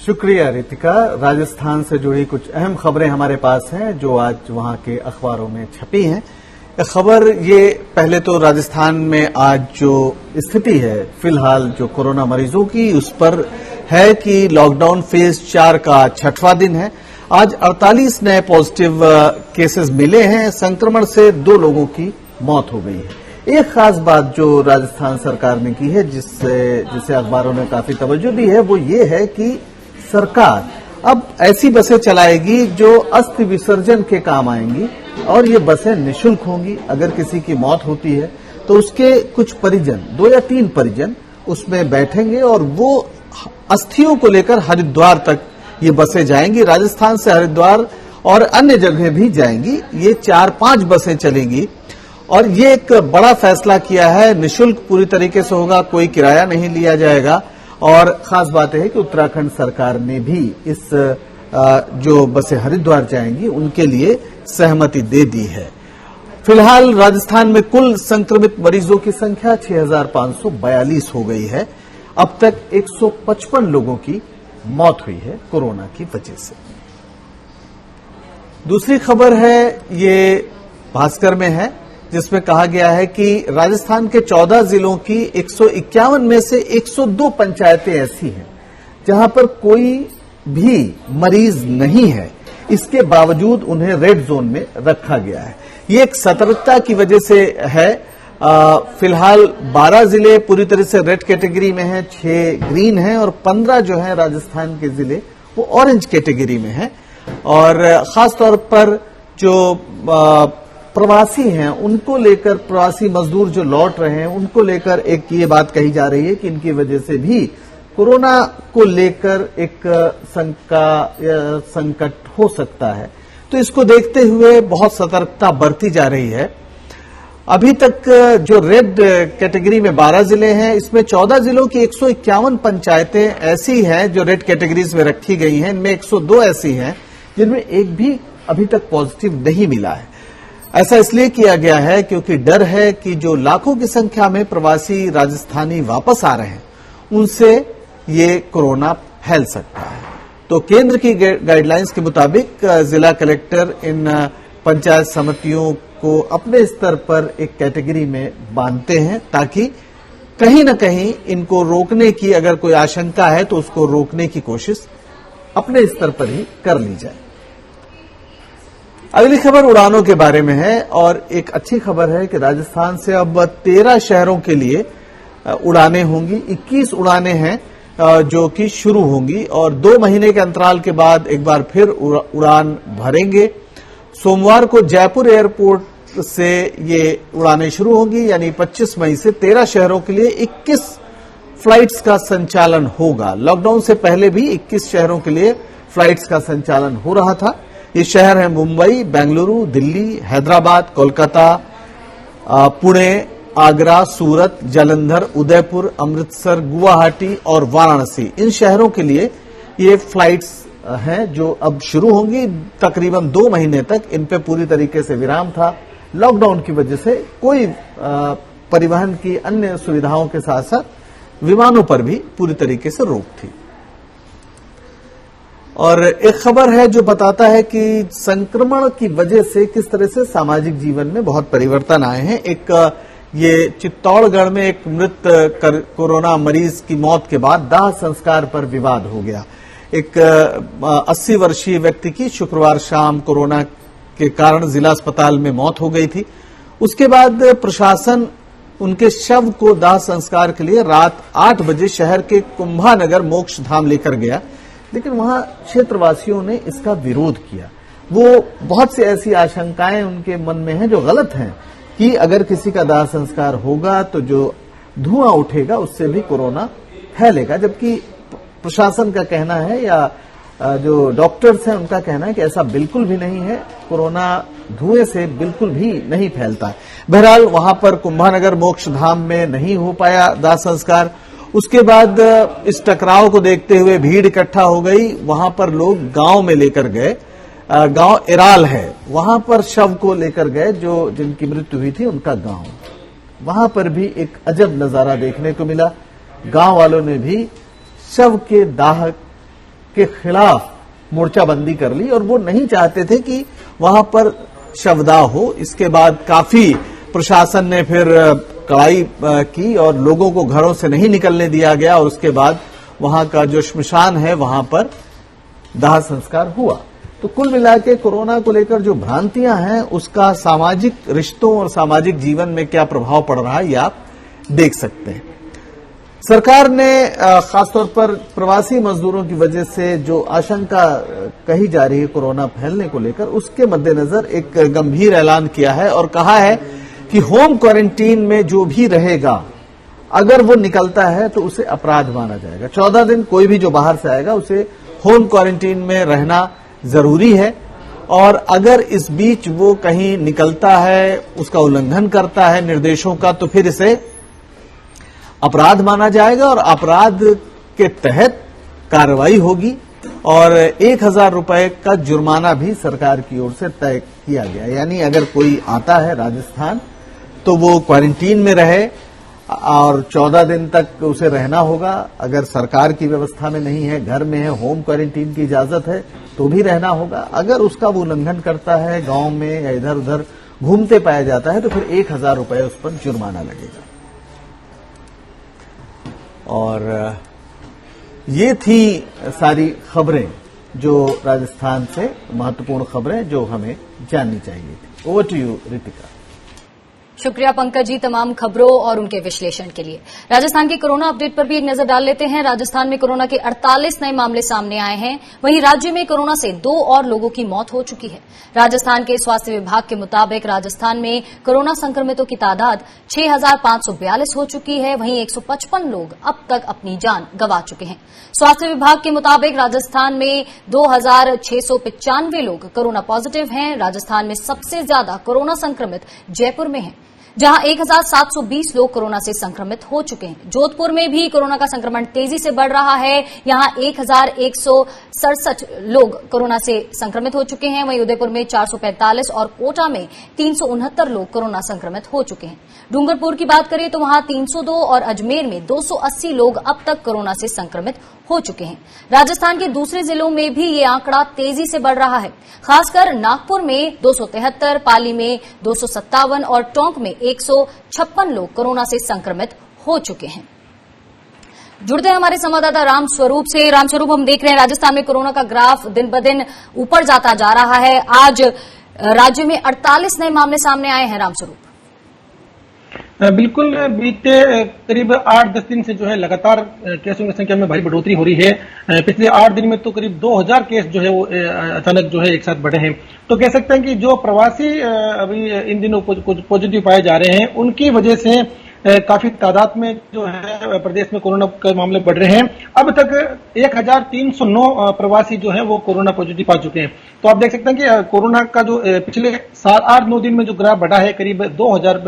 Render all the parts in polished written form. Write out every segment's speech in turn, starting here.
शुक्रिया रितिका। राजस्थान से जुड़ी कुछ अहम खबरें हमारे पास हैं जो आज वहां के अखबारों में छपी हैं। खबर ये पहले तो राजस्थान में आज जो स्थिति है फिलहाल जो कोरोना मरीजों की उस पर है कि लॉकडाउन फेज 4 का 6वां दिन है। आज 48 नए पॉजिटिव केसेस मिले हैं। संक्रमण से 2 लोगों की मौत हो गई है। एक खास बात जो राजस्थान सरकार ने की है जिसे अखबारों ने काफी तवज्जो दी है वो ये है कि सरकार अब ऐसी बसें चलाएगी जो अस्थि विसर्जन के काम आएंगी और ये बसें निःशुल्क होंगी। अगर किसी की मौत होती है तो उसके कुछ परिजन 2 या 3 परिजन उसमें बैठेंगे और वो अस्थियों को लेकर हरिद्वार तक ये बसें जाएंगी। राजस्थान से हरिद्वार और अन्य जगह भी जाएंगी। ये 4-5 बसें चलेंगी और ये एक बड़ा फैसला किया है। निःशुल्क पूरी तरीके से होगा, कोई किराया नहीं लिया जाएगा। और खास बात है कि उत्तराखंड सरकार ने भी इस जो बसें हरिद्वार जाएंगी उनके लिए सहमति दे दी है। फिलहाल राजस्थान में कुल संक्रमित मरीजों की संख्या 6542 हो गई है। अब तक 155 लोगों की मौत हुई है कोरोना की वजह से। दूसरी खबर है ये भास्कर में है जिसमें कहा गया है कि राजस्थान के 14 जिलों की 151 में से 102 पंचायतें ऐसी हैं जहां पर कोई भी मरीज नहीं है। इसके बावजूद उन्हें रेड जोन में रखा गया है। ये एक सतर्कता की वजह से है। फिलहाल 12 जिले पूरी तरह से रेड कैटेगरी में हैं, 6 ग्रीन हैं और 15 जो है राजस्थान के जिले वो ऑरेंज कैटेगरी में हैं। और खासतौर पर जो प्रवासी हैं उनको लेकर, प्रवासी मजदूर जो लौट रहे हैं उनको लेकर एक ये बात कही जा रही है कि इनकी वजह से भी कोरोना को लेकर एक संकट हो सकता है। तो इसको देखते हुए बहुत सतर्कता बरती जा रही है। अभी तक जो रेड कैटेगरी में 12 जिले हैं, इसमें 14 जिलों की 151 पंचायतें ऐसी हैं जो रेड कैटेगरीज में रखी गई हैं। इनमें 102 ऐसी हैं जिनमें एक भी अभी तक पॉजिटिव नहीं मिला है। ऐसा इसलिए किया गया है क्योंकि डर है कि जो लाखों की संख्या में प्रवासी राजस्थानी वापस आ रहे हैं उनसे ये कोरोना फैल सकता है। तो केंद्र की गाइडलाइंस के मुताबिक जिला कलेक्टर इन पंचायत समितियों को अपने स्तर पर एक कैटेगरी में बांधते हैं ताकि कहीं न कहीं इनको रोकने की अगर कोई आशंका है तो उसको रोकने की कोशिश अपने स्तर पर ही कर ली जाए। अगली खबर उड़ानों के बारे में है और एक अच्छी खबर है कि राजस्थान से अब 13 शहरों के लिए उड़ानें होंगी। 21 उड़ानें हैं जो कि शुरू होंगी और 2 महीने के अंतराल के बाद एक बार फिर उड़ान भरेंगे। सोमवार को जयपुर एयरपोर्ट से ये उड़ानें शुरू होंगी, यानी 25 मई से 13 शहरों के लिए 21 फ्लाइट्स का संचालन होगा। लॉकडाउन से पहले भी 21 शहरों के लिए फ्लाइट्स का संचालन हो रहा था। ये शहर है मुंबई, बेंगलुरु, दिल्ली, हैदराबाद, कोलकाता, पुणे, आगरा, सूरत, जालंधर, उदयपुर, अमृतसर, गुवाहाटी और वाराणसी। इन शहरों के लिए ये फ्लाइट्स हैं जो अब शुरू होंगी। तकरीबन 2 महीने तक इन पे पूरी तरीके से विराम था। लॉकडाउन की वजह से कोई परिवहन की अन्य सुविधाओं के साथ साथ विमानों पर भी पूरी तरीके से रोक थी। और एक खबर है जो बताता है कि संक्रमण की वजह से किस तरह से सामाजिक जीवन में बहुत परिवर्तन आए हैं। एक ये चित्तौड़गढ़ में एक मृत कोरोना मरीज की मौत के बाद दाह संस्कार पर विवाद हो गया। एक 80 वर्षीय व्यक्ति की शुक्रवार शाम कोरोना के कारण जिला अस्पताल में मौत हो गई थी। उसके बाद प्रशासन उनके शव को दाह संस्कार के लिए रात 8 बजे शहर के कुंभानगर मोक्ष धाम लेकर गया, लेकिन वहां क्षेत्रवासियों ने इसका विरोध किया। वो बहुत सी ऐसी आशंकाएं उनके मन में हैं जो गलत हैं कि अगर किसी का दाह संस्कार होगा तो जो धुआं उठेगा उससे भी कोरोना फैलेगा, जबकि प्रशासन का कहना है या जो डॉक्टर्स हैं उनका कहना है कि ऐसा बिल्कुल भी नहीं है। कोरोना धुएं से बिल्कुल भी नहीं फैलता है। बहरहाल वहां पर कुंभानगर मोक्ष धाम में नहीं हो पाया दाह संस्कार। उसके बाद इस टकराव को देखते हुए भीड़ इकट्ठा हो गई। वहां पर लोग गांव में लेकर गए। गांव इराल है, वहां पर शव को लेकर गए जो जिनकी मृत्यु हुई थी उनका गांव। वहां पर भी एक अजब नजारा देखने को मिला। गांव वालों ने भी शव के दाह के खिलाफ मोर्चाबंदी कर ली और वो नहीं चाहते थे कि वहां पर शवदाह हो। इसके बाद काफी प्रशासन ने फिर कड़ाई की और लोगों को घरों से नहीं निकलने दिया गया और उसके बाद वहां का जो श्मशान है वहां पर दाह संस्कार हुआ। तो कुल मिला के कोरोना को लेकर जो भ्रांतियां हैं उसका सामाजिक रिश्तों और सामाजिक जीवन में क्या प्रभाव पड़ रहा है ये आप देख सकते हैं। सरकार ने खासतौर पर प्रवासी मजदूरों की वजह से जो आशंका कही जा रही है कोरोना फैलने को लेकर, उसके मद्देनजर एक गंभीर ऐलान किया है और कहा है कि होम क्वारंटीन में जो भी रहेगा अगर वो निकलता है तो उसे अपराध माना जाएगा। 14 दिन कोई भी जो बाहर से आएगा उसे होम क्वारंटीन में रहना जरूरी है और अगर इस बीच वो कहीं निकलता है, उसका उल्लंघन करता है निर्देशों का, तो फिर इसे अपराध माना जाएगा और अपराध के तहत कार्रवाई होगी और 1000 रुपए का जुर्माना भी सरकार की ओर से तय किया गया। यानी अगर कोई आता है राजस्थान तो वो क्वारंटीन में रहे और 14 दिन तक उसे रहना होगा। अगर सरकार की व्यवस्था में नहीं है, घर में है, होम क्वारंटीन की इजाजत है तो भी रहना होगा। अगर उसका वो उल्लंघन करता है, गांव में या इधर उधर घूमते पाया जाता है तो फिर 1000 रुपए उस पर जुर्माना लगेगा। और ये थी सारी खबरें जो राजस्थान से महत्वपूर्ण खबरें जो हमें जाननी चाहिए थी। Over to you Ritika. शुक्रिया पंकज जी तमाम खबरों और उनके विश्लेषण के लिए। राजस्थान की कोरोना अपडेट पर भी एक नजर डाल लेते हैं। राजस्थान में कोरोना के 48 नए मामले सामने आए हैं। वहीं राज्य में कोरोना से 2 और लोगों की मौत हो चुकी है। राजस्थान के स्वास्थ्य विभाग के मुताबिक राजस्थान में कोरोना संक्रमितों की तादाद 6542 हो चुकी है। वहीं 155 लोग अब तक अपनी जान गंवा चुके हैं। स्वास्थ्य विभाग के मुताबिक राजस्थान में 2695 लोग कोरोना पॉजिटिव हैं। राजस्थान में सबसे ज्यादा कोरोना संक्रमित जयपुर में हैं, जहां 1720 लोग कोरोना से संक्रमित हो चुके हैं। जोधपुर में भी कोरोना का संक्रमण तेजी से बढ़ रहा है। यहां 1167 लोग कोरोना से संक्रमित हो चुके हैं। वहीं उदयपुर में 445 और कोटा में 369 लोग कोरोना संक्रमित हो चुके हैं। डूंगरपुर की बात करें तो वहां 302 और अजमेर में 280 लोग अब तक कोरोना से संक्रमित हो चुके हैं। राजस्थान के दूसरे जिलों में भी ये आंकड़ा तेजी से बढ़ रहा है। खासकर नागपुर में 273, पाली में 257 और टोंक में 156 लोग कोरोना से संक्रमित हो चुके हैं। जुड़ते हैं हमारे संवाददाता रामस्वरूप से। रामस्वरूप, हम देख रहे हैं राजस्थान में कोरोना का ग्राफ दिन ब दिन ऊपर जाता जा रहा है। आज राज्य में 48 नए मामले सामने आए हैं। रामस्वरूप, बिल्कुल, बीते करीब 8-10 दिन से जो है लगातार केसों की संख्या में भारी बढ़ोतरी हो रही है। पिछले 8 दिन में तो करीब 2000 केस जो है वो अचानक जो है एक साथ बढ़े हैं। तो कह सकते हैं कि जो प्रवासी अभी इन दिनों पॉजिटिव पाए जा रहे हैं उनकी वजह से काफी तादाद में जो है प्रदेश में कोरोना के मामले बढ़ रहे हैं। अब तक 1309 प्रवासी जो है वो कोरोना पॉजिटिव आ चुके हैं। तो आप देख सकते हैं कि कोरोना का जो पिछले 8-9 दिन में जो ग्राफ बढ़ा है करीब 2000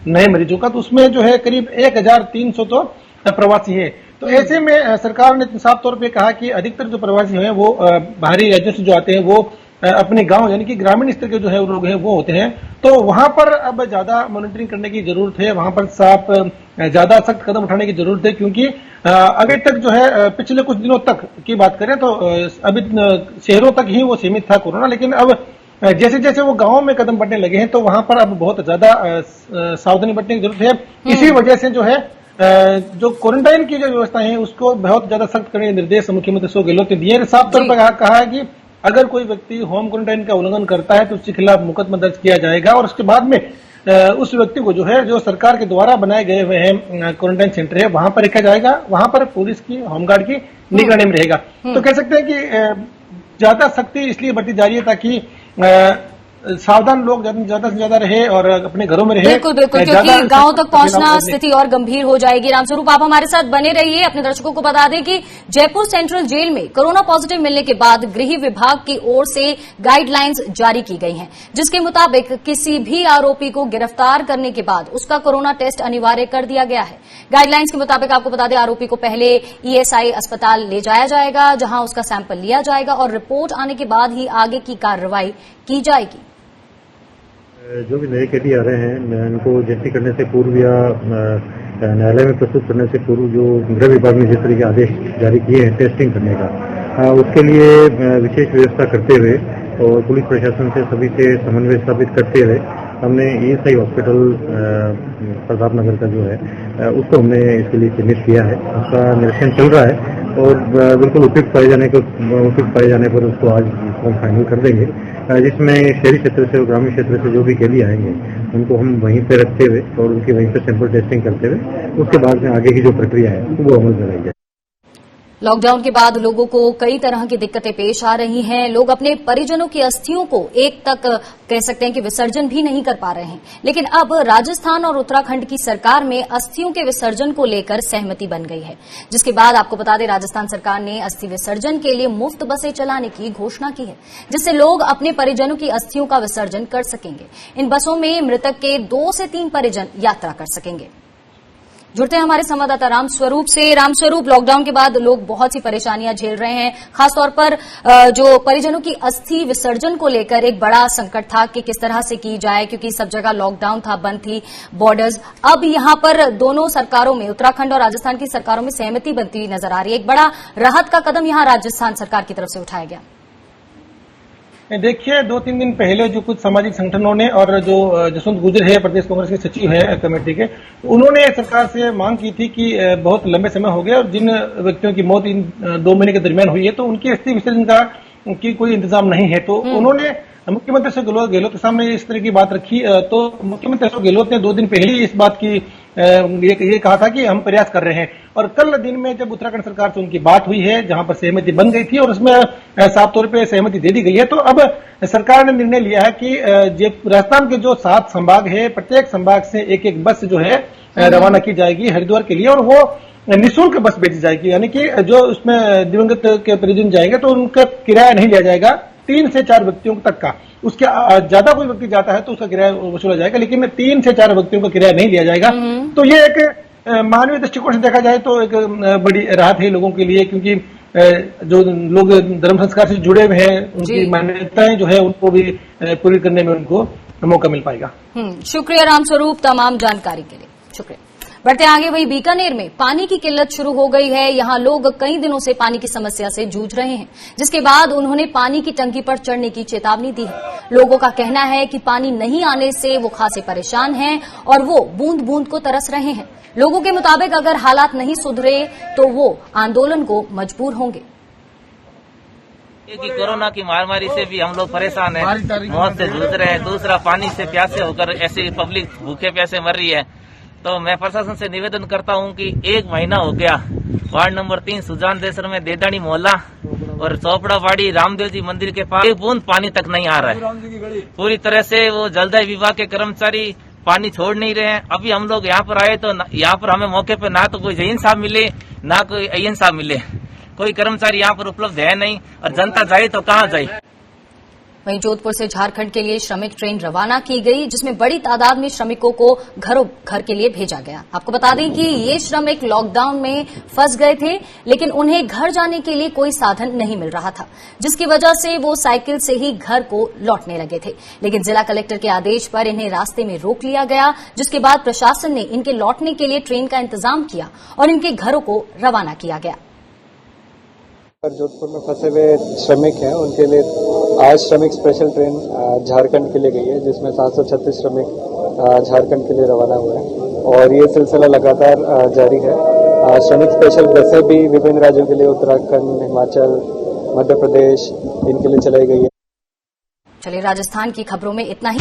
नए मरीजों का, तो उसमें जो है करीब 1300 तो प्रवासी है। तो ऐसे में सरकार ने साफ तौर पे कहा कि अधिकतर जो प्रवासी हैं वो बाहरी राज्यों से जो आते हैं वो अपने गांव यानी कि ग्रामीण स्तर के जो है लोग हैं वो होते हैं। तो वहां पर अब ज्यादा मॉनिटरिंग करने की जरूरत है, वहां पर साफ ज्यादा सख्त कदम उठाने की जरूरत है, क्योंकि अभी तक जो है पिछले कुछ दिनों तक की बात करें तो अभी शहरों तक ही वो सीमित था कोरोना, लेकिन अब जैसे जैसे वो गांवों में कदम बढ़ने लगे हैं तो वहां पर अब बहुत ज्यादा सावधानी बरतने की जरूरत है। इसी वजह से जो है जो क्वारंटाइन की जो व्यवस्था है उसको बहुत ज्यादा सख्त करने के निर्देश मुख्यमंत्री अशोक गहलोत ने दिए। साफ तौर पर कहा है कि अगर कोई व्यक्ति होम क्वारंटाइन का उल्लंघन करता है तो उसके खिलाफ मुकदमा दर्ज किया जाएगा और उसके बाद में उस व्यक्ति को जो है जो सरकार के द्वारा बनाए गए हुए हैं क्वारंटाइन सेंटर है वहां पर रखा जाएगा। वहां पर पुलिस की, होमगार्ड की निगरानी में रहेगा। तो कह सकते हैं कि ज्यादा सख्ती इसलिए बढ़ती जा रही है ताकि सावधान लोग ज्यादा से ज्यादा रहे और अपने घरों में रहे। बिल्कुल बिल्कुल, क्योंकि गांव तक पहुंचना स्थिति और गंभीर हो जाएगी। रामस्वरूप, आप हमारे साथ बने रहिए। अपने दर्शकों को बता दें कि जयपुर सेंट्रल जेल में कोरोना पॉजिटिव मिलने के बाद गृह विभाग की ओर से गाइडलाइंस जारी की गई हैं, जिसके मुताबिक किसी भी आरोपी को गिरफ्तार करने के बाद उसका कोरोना टेस्ट अनिवार्य कर दिया गया है। गाइडलाइंस के मुताबिक आपको बता दें आरोपी को पहले ईएसआई अस्पताल ले जाया जाएगा, जहां उसका सैंपल लिया जाएगा और रिपोर्ट आने के बाद ही आगे की कार्रवाई की जाएगी। जो भी नए कैदी आ रहे हैं उनको जेएनटी करने से पूर्व या न्यायालय में प्रस्तुत करने से पूर्व जो गृह विभाग ने जिस तरह के आदेश जारी किए हैं टेस्टिंग करने का, उसके लिए विशेष व्यवस्था करते हुए और पुलिस प्रशासन से सभी से समन्वय स्थापित करते हुए हमने ईएसआई हॉस्पिटल प्रताप नगर का जो है उसको हमने इसके लिए चिन्हित किया है। उसका निरीक्षण चल रहा है और बिल्कुल उपयुक्त पाए जाने पर उसको आज हम फाइनल कर देंगे, जिसमें शहरी क्षेत्र से और ग्रामीण क्षेत्र से जो भी कैदी आएंगे उनको हम वहीं पे रखते हुए और उनकी वहीं पे सैंपल टेस्टिंग करते हुए उसके बाद में आगे की जो प्रक्रिया है वो अमल में लाई जाए। लॉकडाउन के बाद लोगों को कई तरह की दिक्कतें पेश आ रही हैं। लोग अपने परिजनों की अस्थियों को एक तक कह सकते हैं कि विसर्जन भी नहीं कर पा रहे हैं, लेकिन अब राजस्थान और उत्तराखंड की सरकार में अस्थियों के विसर्जन को लेकर सहमति बन गई है, जिसके बाद आपको बता दें राजस्थान सरकार ने अस्थि विसर्जन के लिए मुफ्त बसें चलाने की घोषणा की है, जिससे लोग अपने परिजनों की अस्थियों का विसर्जन कर सकेंगे। इन बसों में मृतक के 2 से 3 परिजन यात्रा कर सकेंगे। जुड़ते हैं हमारे संवाददाता रामस्वरूप से। रामस्वरूप, लॉकडाउन के बाद लोग बहुत सी परेशानियां झेल रहे हैं, खासतौर पर जो परिजनों की अस्थि विसर्जन को लेकर एक बड़ा संकट था कि किस तरह से की जाए, क्योंकि सब जगह लॉकडाउन था, बंद थी बॉर्डर्स। अब यहां पर दोनों सरकारों में, उत्तराखंड और राजस्थान की सरकारों में सहमति बनती हुई नजर आ रही है। एक बड़ा राहत का कदम यहां राजस्थान सरकार की तरफ से उठाया गया। देखिए, 2-3 दिन पहले जो कुछ सामाजिक संगठनों ने और जो जसवंत गुर्जर है, प्रदेश कांग्रेस के सचिव है कमेटी के, उन्होंने सरकार से मांग की थी कि बहुत लंबे समय हो गया और जिन व्यक्तियों की मौत इन 2 महीने के दरमियान हुई है तो उनकी अस्थि विसर्जन का की कोई इंतजाम नहीं है। तो उन्होंने मुख्यमंत्री अशोक गहलोत के सामने इस तरह की बात रखी। तो मुख्यमंत्री अशोक गहलोत ने 2 दिन पहले इस बात की ये कहा था कि हम प्रयास कर रहे हैं। और कल दिन में जब उत्तराखंड सरकार से उनकी बात हुई है, जहां पर सहमति बन गई थी और उसमें साफ तौर पे सहमति दे दी गई है, तो अब सरकार ने निर्णय लिया है कि राजस्थान के जो 7 संभाग है, प्रत्येक संभाग से एक बस जो है रवाना की जाएगी हरिद्वार के लिए, और वो निःशुल्क बस भेजी जाएगी। यानी कि जो उसमें दिवंगत के परिजन जाएंगे तो उनका किराया नहीं लिया जाएगा 3 से 4 व्यक्तियों तक का। उसके ज्यादा कोई व्यक्ति जाता है तो उसका किराया वसूला जाएगा, लेकिन 3 से 4 व्यक्तियों का किराया नहीं लिया जाएगा। तो ये एक मानवीय दृष्टिकोण से देखा जाए तो एक बड़ी राहत है लोगों के लिए, क्योंकि जो लोग धर्म संस्कार से जुड़े हुए हैं उनकी मान्यताएं जो है उनको भी पूरी करने में उनको मौका मिल पाएगा। शुक्रिया रामस्वरूप तमाम जानकारी के लिए, शुक्रिया। बढ़ते आगे, वही बीकानेर में पानी की किल्लत शुरू हो गई है। यहां लोग कई दिनों से पानी की समस्या से जूझ रहे हैं, जिसके बाद उन्होंने पानी की टंकी पर चढ़ने की चेतावनी दी है। लोगों का कहना है कि पानी नहीं आने से वो खासे परेशान हैं और वो बूंद बूंद को तरस रहे हैं। लोगों के मुताबिक अगर हालात नहीं सुधरे तो वो आंदोलन को मजबूर होंगे। कि कोरोना की महामारी से भी हम लोग परेशान हैं, मौत से जूझ रहे हैं। दूसरा, पानी से प्यासे होकर ऐसी पब्लिक भूखे प्यासे मर रही है। तो मैं प्रशासन से निवेदन करता हूं कि 1 महीना हो गया, वार्ड नंबर 3 सुजान देसर में देदानी मोहल्ला और चौपड़ावाड़ी रामदेव जी मंदिर के पास 1 बूंद पानी तक नहीं आ रहा है। पूरी तरह से वो जलदाय विभाग के कर्मचारी पानी छोड़ नहीं रहे हैं। अभी हम लोग यहाँ पर आए तो यहाँ पर हमें मौके पर ना तो कोई जैन साहब मिले ना कोई अय्यन साहब मिले, कोई कर्मचारी यहाँ पर उपलब्ध है नहीं और जनता जाए तो कहाँ जाए। वहीं जोधपुर से झारखंड के लिए श्रमिक ट्रेन रवाना की गई, जिसमें बड़ी तादाद में श्रमिकों को घरों घर के लिए भेजा गया। आपको बता दें कि ये श्रमिक लॉकडाउन में फंस गए थे, लेकिन उन्हें घर जाने के लिए कोई साधन नहीं मिल रहा था, जिसकी वजह से वो साइकिल से ही घर को लौटने लगे थे। लेकिन जिला कलेक्टर के आदेश पर इन्हें रास्ते में रोक लिया गया, जिसके बाद प्रशासन ने इनके लौटने के लिए ट्रेन का इंतजाम किया और इनके घरों को रवाना किया गया। जोधपुर में फंसे हुए श्रमिक हैं, उनके लिए आज श्रमिक स्पेशल ट्रेन झारखंड के लिए गई है, जिसमें 736 श्रमिक झारखंड के लिए रवाना हुए हैं और ये सिलसिला लगातार जारी है। श्रमिक स्पेशल बसें भी विभिन्न राज्यों के लिए, उत्तराखंड, हिमाचल, मध्य प्रदेश, इनके लिए चलाई गई है। चलिए, राजस्थान की खबरों में इतना ही।